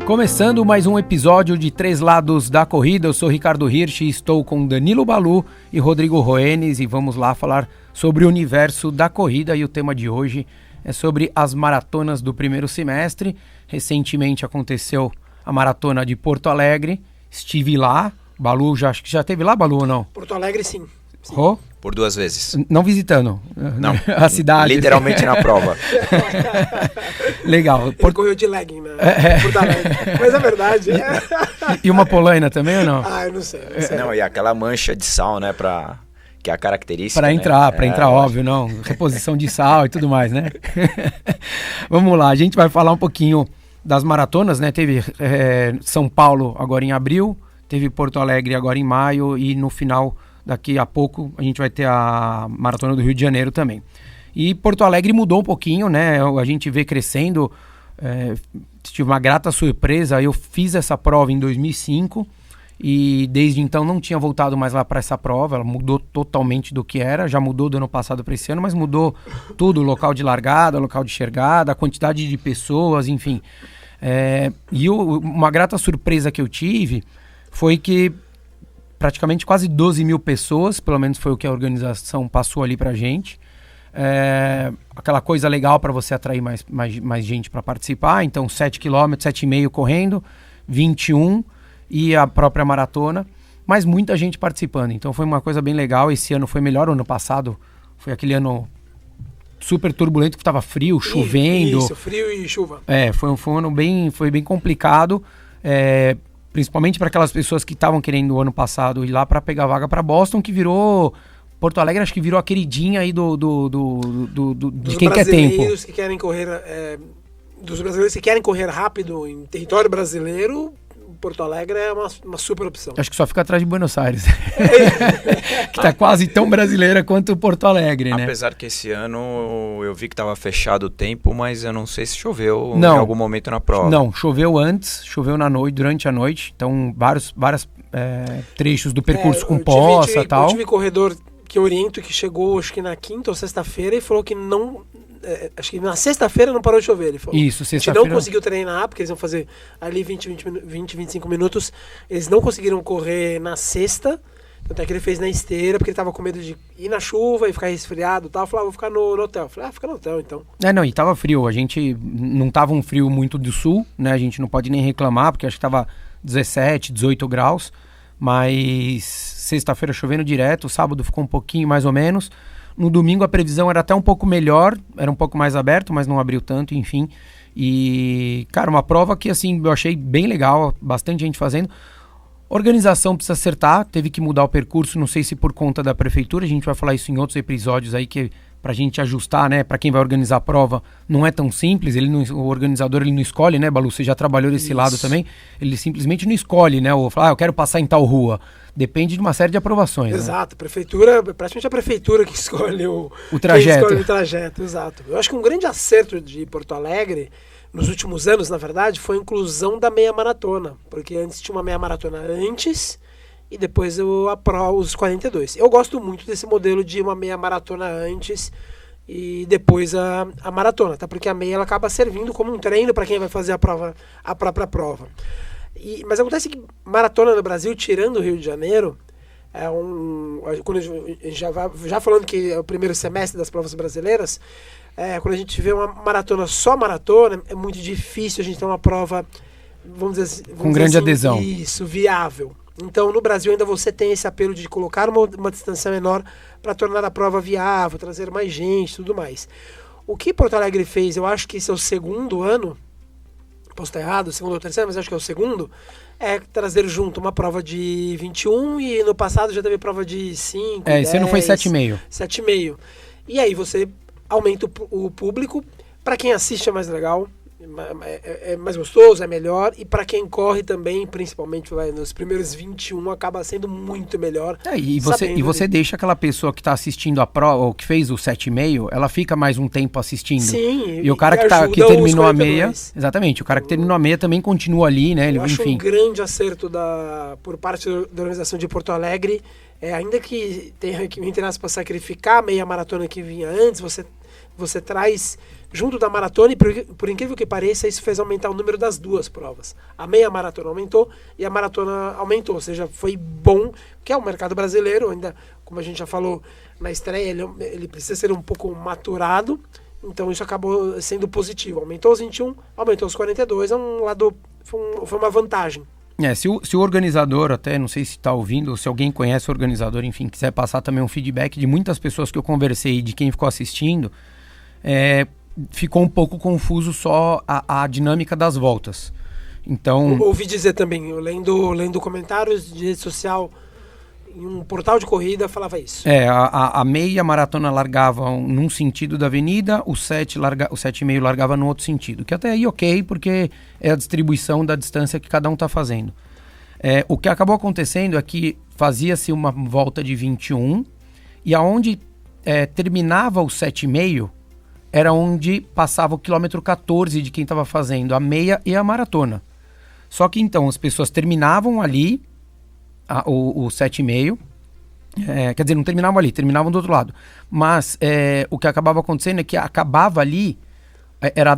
Começando mais um episódio de Três Lados da Corrida, eu sou Ricardo Hirsch e estou com Danilo Balu e Rodrigo Roenes e vamos lá falar sobre o universo da corrida e o tema de hoje é sobre as maratonas do primeiro semestre. Recentemente aconteceu a maratona de Porto Alegre, estive lá, Balu, acho que já esteve lá, Balu, ou não? Porto Alegre, sim. Oh? Por 2 vezes. Não visitando não, a cidade. Literalmente na prova. Legal. Ele correu de legging, né? Porto Alegre. Mas é verdade. E uma polaina também ou não? Eu não sei. Não, e aquela mancha de sal, né, que é a característica. Para entrar, óbvio, não. Reposição de sal e tudo mais, né? Vamos lá, a gente vai falar um pouquinho das maratonas, né? Teve São Paulo agora em abril, teve Porto Alegre agora em maio e no final, daqui a pouco, a gente vai ter a maratona do Rio de Janeiro também. E Porto Alegre mudou um pouquinho, né? A gente vê crescendo, tive uma grata surpresa, eu fiz essa prova em 2005 e desde então não tinha voltado mais lá para essa prova, ela mudou totalmente do que era, já mudou do ano passado para esse ano, mas mudou tudo, local de largada, local de chegada, a quantidade de pessoas, enfim. Uma grata surpresa que eu tive foi que praticamente quase 12 mil pessoas, pelo menos foi o que a organização passou ali pra gente. Aquela coisa legal para você atrair mais gente para participar. Então 7 km, 7,5 correndo, 21 e a própria maratona, mas muita gente participando. Então foi uma coisa bem legal. Esse ano foi melhor, o ano passado foi aquele ano super turbulento que estava frio, chovendo. Isso, frio e chuva. Foi um ano bem complicado. Principalmente para aquelas pessoas que estavam querendo o ano passado ir lá para pegar vaga para Boston, que virou Porto Alegre, acho que virou a queridinha aí de quem quer tempo. Que querem correr, dos brasileiros que querem correr rápido em território brasileiro, Porto Alegre é uma super opção. Acho que só fica atrás de Buenos Aires, que tá quase tão brasileira quanto Porto Alegre, né? Apesar que esse ano eu vi que estava fechado o tempo, mas eu não sei se choveu em algum momento na prova. Não, choveu antes, choveu durante a noite, então vários trechos do percurso com poça e tal. Eu tive corredor que eu oriento que chegou acho que na quinta ou sexta-feira e falou que não... acho que na sexta-feira não parou de chover, ele falou. Isso, sexta-feira. A gente não conseguiu treinar, porque eles iam fazer ali 25 minutos. Eles não conseguiram correr na sexta, tanto é que ele fez na esteira, porque ele tava com medo de ir na chuva e ficar resfriado e tal. Falou, vou ficar no hotel. Eu falei, fica no hotel então. Não, e tava frio, a gente não tava um frio muito do sul, né, a gente não pode nem reclamar, porque acho que tava 17, 18 graus, mas sexta-feira chovendo direto, sábado ficou um pouquinho mais ou menos. No domingo a previsão era até um pouco melhor, era um pouco mais aberto, mas não abriu tanto, enfim. E, cara, uma prova que, assim, eu achei bem legal, bastante gente fazendo. Organização precisa acertar, teve que mudar o percurso, não sei se por conta da prefeitura, a gente vai falar isso em outros episódios aí, que pra gente ajustar, né, pra quem vai organizar a prova, não é tão simples, o organizador ele não escolhe, né, Balu, você já trabalhou desse lado também, ele simplesmente não escolhe, né, ou fala, eu quero passar em tal rua. Depende de uma série de aprovações. Exato, né? Prefeitura, praticamente a prefeitura que escolhe o trajeto. Escolhe o trajeto, exato. Eu acho que um grande acerto de Porto Alegre, nos últimos anos, na verdade, foi a inclusão da meia maratona. Porque antes tinha uma meia maratona antes e depois os 42. Eu gosto muito desse modelo de uma meia maratona antes e depois a maratona, tá? Porque a meia ela acaba servindo como um treino para quem vai fazer a própria prova. Mas acontece que maratona no Brasil, tirando o Rio de Janeiro, quando já falando que é o primeiro semestre das provas brasileiras, quando a gente vê uma maratona, só maratona, é muito difícil a gente ter uma prova, vamos dizer assim, com grande adesão. Isso, viável. Então no Brasil ainda você tem esse apelo de colocar uma distância menor para tornar a prova viável, trazer mais gente e tudo mais. O que Porto Alegre fez, eu acho que esse é o segundo ano, posso estar errado, segundo ou terceiro, mas acho que é o segundo, é trazer junto uma prova de 21 e no passado já teve prova de 5, 10... esse ano foi 7,5. 7,5. E aí você aumenta o público, para quem assiste é mais legal, é mais gostoso, é melhor, e para quem corre também, principalmente nos primeiros 21, acaba sendo muito melhor. E você deixa aquela pessoa que está assistindo a prova, ou que fez o 7,5, ela fica mais um tempo assistindo. Sim, e o cara que terminou a meia, exatamente, o cara que terminou a meia também continua ali, né? Eu acho um grande acerto por parte da organização de Porto Alegre, ainda que tenha que, entre aspas, sacrificar a meia maratona que vinha antes, você traz junto da maratona, e por incrível que pareça, isso fez aumentar o número das duas provas. A meia maratona aumentou e a maratona aumentou, ou seja, foi bom, que é o mercado brasileiro, ainda, como a gente já falou na estreia, ele precisa ser um pouco maturado, então isso acabou sendo positivo. Aumentou os 21, aumentou os 42, é um lado, foi uma vantagem. Se o organizador, até não sei se está ouvindo, ou se alguém conhece o organizador, enfim, quiser passar também um feedback de muitas pessoas que eu conversei e de quem ficou assistindo, ficou um pouco confuso só a dinâmica das voltas. Então, ouvi dizer também, eu lendo comentários de rede social, em um portal de corrida falava isso. A meia maratona largava num sentido da avenida, o 7,5 largava no outro sentido, que até aí ok, porque é a distribuição da distância que cada um está fazendo. O que acabou acontecendo é que fazia-se uma volta de 21, e aonde terminava o 7,5 era onde passava o quilômetro 14 de quem estava fazendo a meia e a maratona. Só que então as pessoas terminavam ali o 7,5, quer dizer, não terminavam ali, terminavam do outro lado. Mas o que acabava acontecendo é que acabava ali,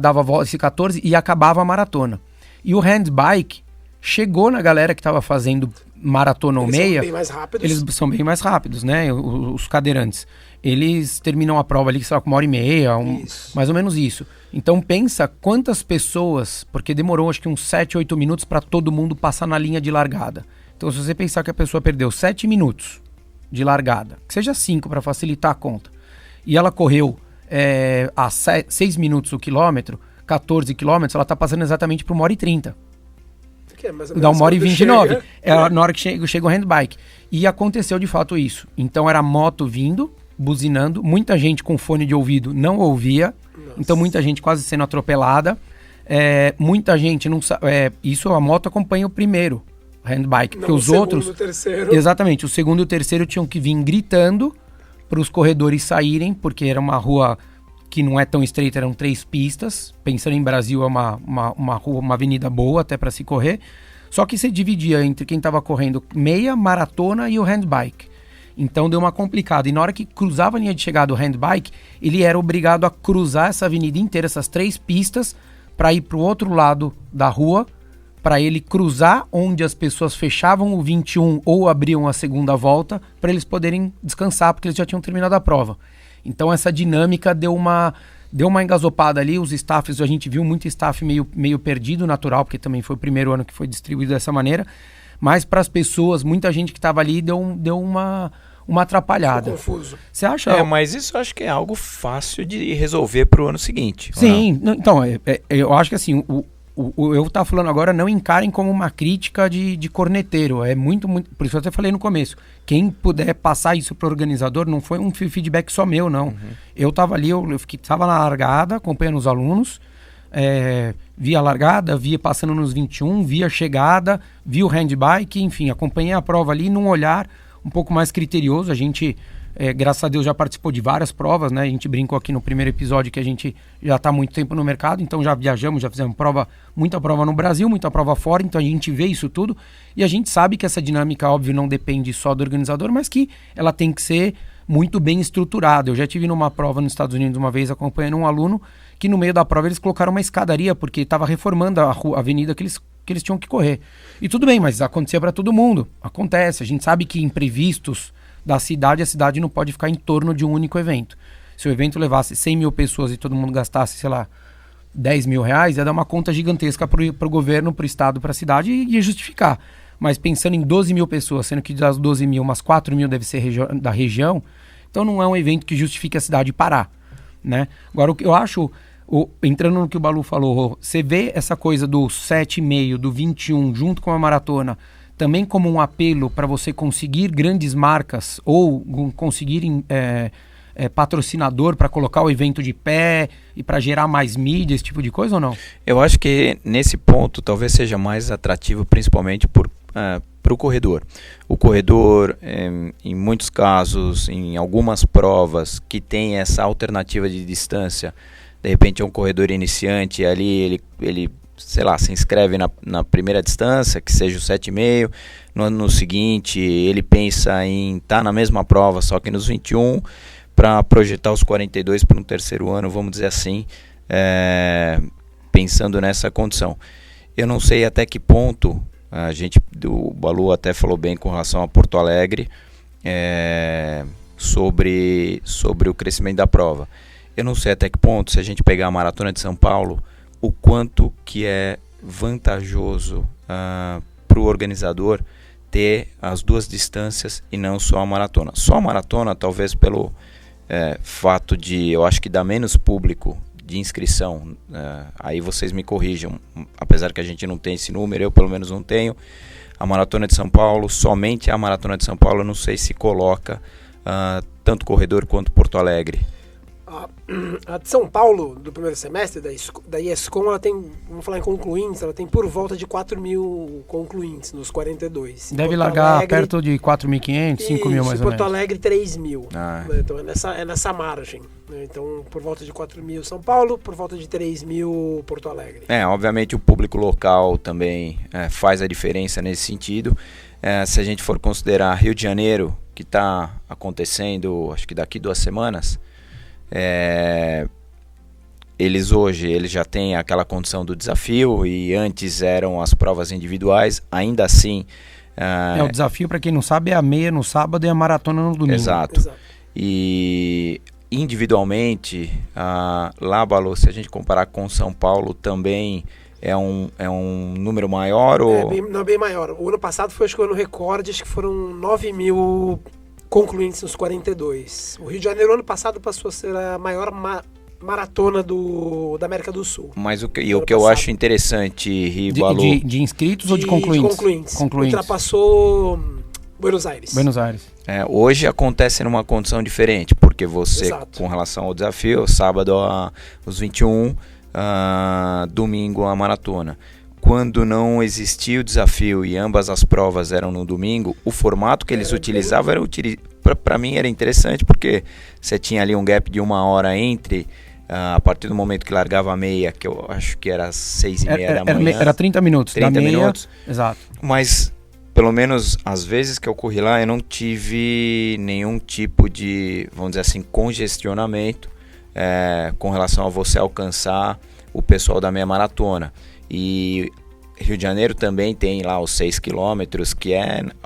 dava a volta esse 14 e acabava a maratona. E o handbike chegou na galera que estava fazendo maratona ou meia. São bem mais rápidos. Eles são bem mais rápidos, né? Os cadeirantes. Eles terminam a prova ali, sei lá, com 1h30, mais ou menos isso. Então pensa quantas pessoas, porque demorou acho que uns 7, 8 minutos para todo mundo passar na linha de largada. Então se você pensar que a pessoa perdeu 7 minutos de largada, que seja 5 para facilitar a conta, e ela correu a 6 minutos o quilômetro, 14 quilômetros, ela está passando exatamente por 1h30. Dá 1h29, na hora que chega o handbike. E aconteceu de fato isso. Então era moto vindo, buzinando, muita gente com fone de ouvido não ouvia. Nossa. Então muita gente quase sendo atropelada. Muita gente não sabe. Isso a moto acompanha o primeiro handbike, porque os outros. O terceiro. Exatamente, o segundo e o terceiro tinham que vir gritando para os corredores saírem, porque era uma rua que não é tão estreita, eram 3 pistas. Pensando em Brasil, é uma rua, uma avenida boa até para se correr. Só que você dividia entre quem estava correndo meia, maratona e o handbike. Então deu uma complicada. E na hora que cruzava a linha de chegada do handbike, ele era obrigado a cruzar essa avenida inteira, essas 3 pistas, para ir para o outro lado da rua, para ele cruzar onde as pessoas fechavam o 21 ou abriam a segunda volta, para eles poderem descansar, porque eles já tinham terminado a prova. Então essa dinâmica deu uma engasopada ali, os staffs, a gente viu muito staff meio perdido, natural, porque também foi o primeiro ano que foi distribuído dessa maneira, mas para as pessoas, muita gente que estava ali deu uma atrapalhada. Ficou confuso. Você acha? Mas isso eu acho que é algo fácil de resolver para o ano seguinte. Sim, então, eu acho que assim, eu tava falando agora, não encarem como uma crítica de corneteiro, é muito, por isso eu até falei no começo, quem puder passar isso pro organizador, não foi um feedback só meu, não. Uhum. Eu tava ali, eu tava na largada, acompanhando os alunos, via a largada, via passando nos 21, via a chegada, via o handbike, enfim, acompanhei a prova ali num olhar um pouco mais criterioso. A gente, graças a Deus, já participou de várias provas, né? A gente brincou aqui no primeiro episódio que a gente já está há muito tempo no mercado, então já viajamos, já fizemos muita prova no Brasil, muita prova fora, então a gente vê isso tudo e a gente sabe que essa dinâmica, óbvio, não depende só do organizador, mas que ela tem que ser muito bem estruturada. Eu já tive numa prova nos Estados Unidos uma vez acompanhando um aluno que no meio da prova eles colocaram uma escadaria porque estava reformando a avenida que eles tinham que correr. E tudo bem, mas acontecia para todo mundo. Acontece, a gente sabe que imprevistos da cidade, a cidade não pode ficar em torno de um único evento. Se o evento levasse 100 mil pessoas e todo mundo gastasse, sei lá, 10 mil reais, ia dar uma conta gigantesca para o governo, para o estado, para a cidade e ia justificar. Mas pensando em 12 mil pessoas, sendo que das 12 mil, umas 4 mil deve ser da região, então não é um evento que justifique a cidade parar, né? Agora, o que eu acho, entrando no que o Balu falou, você vê essa coisa do 7,5, do 21, junto com a maratona, também como um apelo para você conseguir grandes marcas ou conseguir patrocinador para colocar o evento de pé e para gerar mais mídia, esse tipo de coisa ou não? Eu acho que nesse ponto talvez seja mais atrativo principalmente para o corredor. O corredor, em muitos casos, em algumas provas que tem essa alternativa de distância, de repente é um corredor iniciante, ali ele sei lá, se inscreve na primeira distância, que seja o 7,5, no ano seguinte ele pensa em estar na mesma prova, só que nos 21, para projetar os 42 para um terceiro ano, vamos dizer assim, pensando nessa condição. Eu não sei até que ponto, o Balu até falou bem com relação a Porto Alegre, sobre o crescimento da prova. Eu não sei até que ponto, se a gente pegar a Maratona de São Paulo, o quanto que é vantajoso para o organizador ter as duas distâncias e não só a maratona. Só a maratona, talvez pelo fato de, eu acho que dá menos público de inscrição, aí vocês me corrijam, apesar que a gente não tem esse número, eu pelo menos não tenho. A Maratona de São Paulo, somente a Maratona de São Paulo, eu não sei se coloca tanto corredor quanto Porto Alegre. A de São Paulo, do primeiro semestre, da ESCOM, ela tem, vamos falar em concluintes, ela tem por volta de 4.000 concluintes nos 42. Deve largar perto de 4.500, 5.000 mais ou menos. Porto Alegre, 3.000. Né? Então é nessa margem. Né? Então, por volta de 4.000 São Paulo, por volta de 3.000 Porto Alegre. Obviamente o público local também faz a diferença nesse sentido. Se a gente for considerar Rio de Janeiro, que está acontecendo, acho que daqui 2 semanas, eles já têm aquela condição do desafio, e antes eram as provas individuais, ainda assim... o desafio, para quem não sabe, é a meia no sábado e a maratona no domingo. Exato. E individualmente, lá, Balu, se a gente comparar com São Paulo, também é um número maior? Não é bem maior. O ano passado foi, acho que o ano recorde, acho que foram 9.000 concluintes nos 42. O Rio de Janeiro, ano passado, passou a ser a maior maratona da América do Sul. Mas o que eu acho interessante, Balu... De inscritos ou de concluintes? De concluintes. Ultrapassou Buenos Aires. Hoje acontece numa condição diferente, porque você, Exato. Com relação ao desafio, sábado os 21, domingo a maratona. Quando não existia o desafio e ambas as provas eram no domingo, o formato que eles utilizavam para mim era interessante, porque você tinha ali um gap de 1 hora entre, a partir do momento que largava a meia, que eu acho que era 6h30 da manhã. Era 30 minutos. 30 minutos. Exato. Mas, pelo menos as vezes que eu corri lá, eu não tive nenhum tipo de, vamos dizer assim, congestionamento com relação a você alcançar o pessoal da meia maratona. E Rio de Janeiro também tem lá os 6 quilômetros, que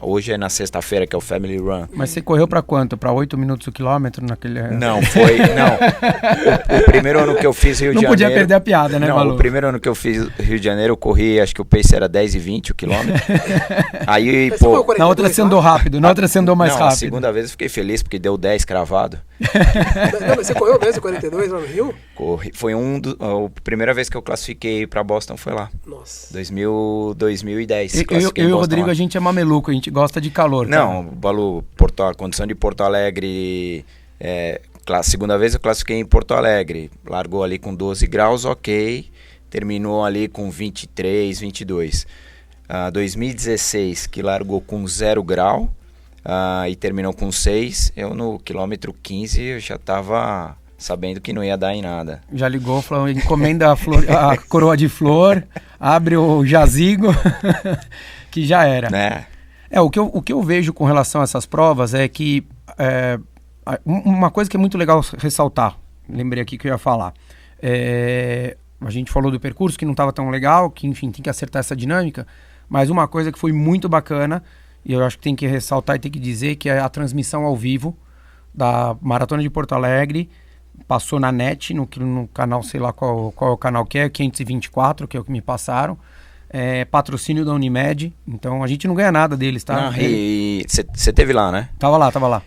hoje é na sexta-feira, que é o Family Run. Mas você correu para quanto? Para 8 minutos o quilômetro naquele... Não. O primeiro ano que eu fiz Rio de Janeiro... Não podia perder a piada, né, Balu? O primeiro ano que eu fiz Rio de Janeiro, eu corri, acho que o pace era 10,20 o quilômetro. Aí, na outra você andou rápido, na outra você andou mais rápido. A segunda vez eu fiquei feliz, porque deu 10 cravado. Mas você correu mesmo 42 lá no Rio? Corri. Foi a primeira vez que eu classifiquei para Boston, foi lá. Nossa. 2010. Eu e o Rodrigo, a gente é mameluco, a gente gosta de calor. Não, Balu, a condição de Porto Alegre, segunda vez eu classifiquei em Porto Alegre, largou ali com 12 graus, ok, terminou ali com 23, 22. 2016, que largou com 0 grau e terminou com 6, eu no quilômetro 15 eu já estava sabendo que não ia dar em nada. Já ligou, falou, encomenda a coroa de flor, abre o jazigo, que já era. Né? O que eu vejo com relação a essas provas é que uma coisa que é muito legal ressaltar, lembrei aqui que eu ia falar, a gente falou do percurso que não estava tão legal, que enfim, tem que acertar essa dinâmica, mas uma coisa que foi muito bacana, e eu acho que tem que ressaltar e tem que dizer, que é a transmissão ao vivo da Maratona de Porto Alegre. Passou na net, no canal, sei lá qual é o canal que é, 524, que é o que me passaram. Patrocínio da Unimed, então a gente não ganha nada deles, tá? E você teve lá, né? Tava lá.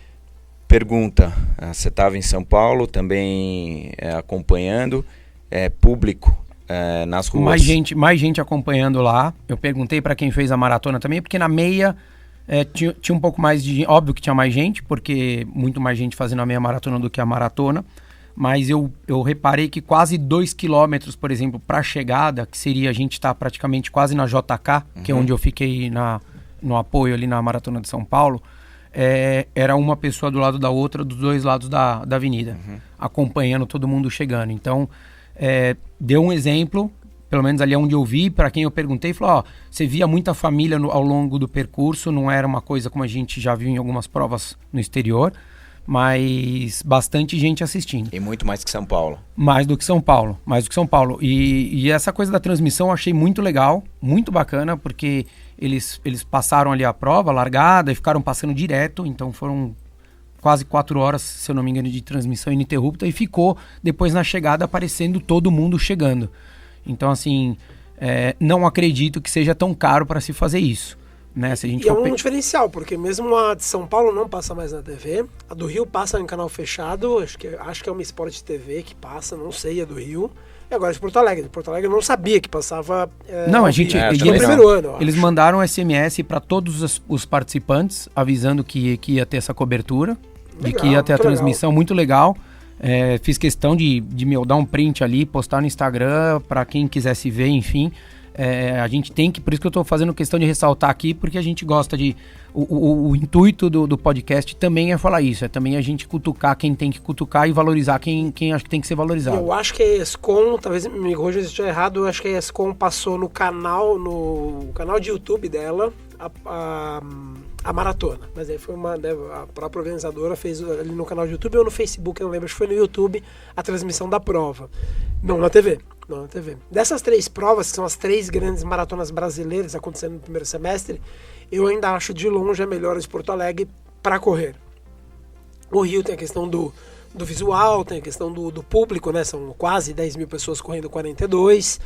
Pergunta, você estava em São Paulo também acompanhando, público nas ruas? Mais gente acompanhando lá. Eu perguntei para quem fez a maratona também, porque na meia tinha um pouco mais de... Óbvio que tinha mais gente, porque muito mais gente fazendo a meia maratona do que a maratona. Mas eu reparei que quase 2 quilômetros, por exemplo, para a chegada, que seria a gente estar praticamente quase na JK, que é onde eu fiquei no apoio ali na Maratona de São Paulo, era uma pessoa do lado da outra, dos dois lados da avenida, acompanhando todo mundo chegando. Então, deu um exemplo, pelo menos ali onde eu vi, para quem eu perguntei, falou, você via muita família ao longo do percurso, não era uma coisa como a gente já viu em algumas provas no exterior, mas bastante gente assistindo. E muito mais que São Paulo. Mais do que São Paulo. E essa coisa da transmissão eu achei muito legal, muito bacana, porque eles passaram ali a prova, a largada, e ficaram passando direto, então foram quase 4 horas, se eu não me engano, de transmissão ininterrupta, e ficou depois na chegada aparecendo todo mundo chegando. Então, assim, não acredito que seja tão caro para se fazer isso. Né? Se a gente e é um diferencial, porque mesmo a de São Paulo não passa mais na TV, a do Rio passa em canal fechado, acho que é uma Sport TV que passa, não sei, a do Rio. E agora de Porto Alegre. Porto Alegre eu não sabia que passava. Não, a gente. No primeiro ano. Eles mandaram SMS para todos os participantes, avisando que ia ter essa cobertura, legal, de que ia ter a transmissão, legal. Muito legal. Fiz questão de dar um print ali, postar no Instagram, para quem quisesse ver, enfim. A gente tem que, por isso que eu estou fazendo questão de ressaltar aqui, porque a gente gosta de... O intuito do podcast também é falar isso, é também a gente cutucar quem tem que cutucar e valorizar quem acha que tem que ser valorizado. Eu acho que a ESCOM, talvez me corrija se estiver errado, eu acho que a ESCOM passou no canal de YouTube dela a maratona, mas aí foi a própria organizadora fez ali no canal de YouTube ou no Facebook, eu não lembro, acho que foi no YouTube a transmissão da prova, não na TV. Dessas 3 provas, que são as 3 grandes maratonas brasileiras acontecendo no primeiro semestre, eu ainda acho de longe a melhor de Porto Alegre para correr. O Rio tem a questão do visual, tem a questão do público, né? São quase 10 mil pessoas correndo 42,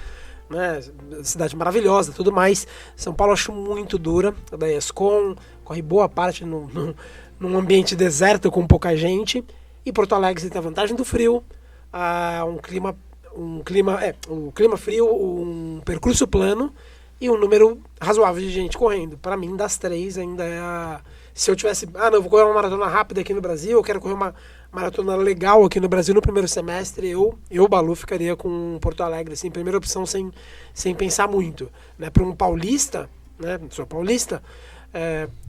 né? Cidade maravilhosa, tudo mais. São Paulo eu acho muito dura, a da ESCOM, corre boa parte num ambiente deserto com pouca gente. E Porto Alegre você tem a vantagem do frio, um clima frio, um percurso plano e um número razoável de gente correndo. Para mim, das 3 ainda é se eu tivesse... eu vou correr uma maratona rápida aqui no Brasil, eu quero correr uma maratona legal aqui no Brasil no primeiro semestre, eu Balu, ficaria com Porto Alegre, assim, primeira opção sem pensar muito. Né? Para um paulista, né? Sou paulista,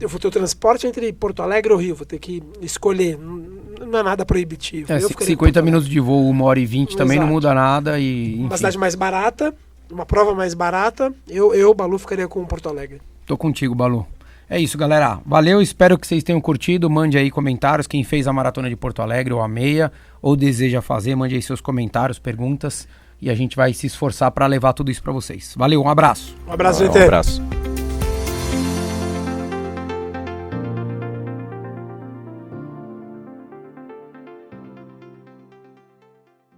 eu vou ter o transporte entre Porto Alegre e o Rio, vou ter que escolher, não é nada proibitivo. 50 minutos de voo, 1h20 também. Exato. Não muda nada. Enfim. Uma cidade mais barata, uma prova mais barata, eu Balu, ficaria com Porto Alegre. Tô contigo, Balu. É isso, galera. Valeu, espero que vocês tenham curtido. Mande aí comentários, quem fez a maratona de Porto Alegre ou a meia, ou deseja fazer, mande aí seus comentários, perguntas, e a gente vai se esforçar para levar tudo isso para vocês. Valeu, um abraço. Um abraço, gente. Um abraço.